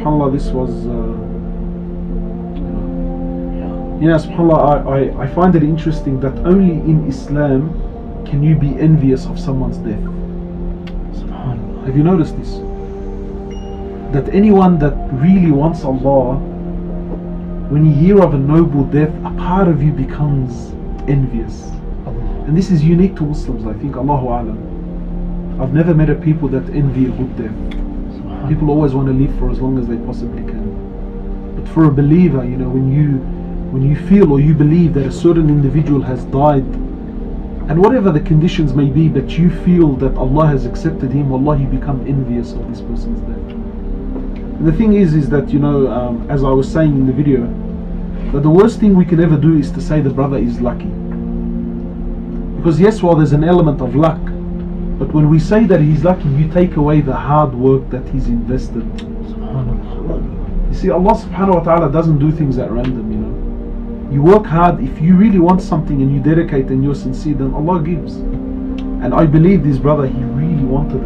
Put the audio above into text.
subhanAllah, this was subhanAllah, I find it interesting that only in Islam can you be envious of someone's death. SubhanAllah. Have you noticed this? That anyone that really wants Allah, when you hear of a noble death, a part of you becomes envious. And this is unique to Muslims, I think. Allahu Alam. I've never met a people that envy a good death. People always want to live for as long as they possibly can. But for a believer, when you feel or you believe that a certain individual has died, and whatever the conditions may be, but you feel that Allah has accepted him, Allah, you become envious of this person's death. And the thing is that, as I was saying in the video, that the worst thing we can ever do is to say the brother is lucky. Because yes, while there's an element of luck, but when we say that he's lucky, you take away the hard work that he's invested. You see, Allah subhanahu wa ta'ala doesn't do things at random, You work hard. If you really want something and you dedicate and you're sincere, then Allah gives. And I believe this brother, he really wanted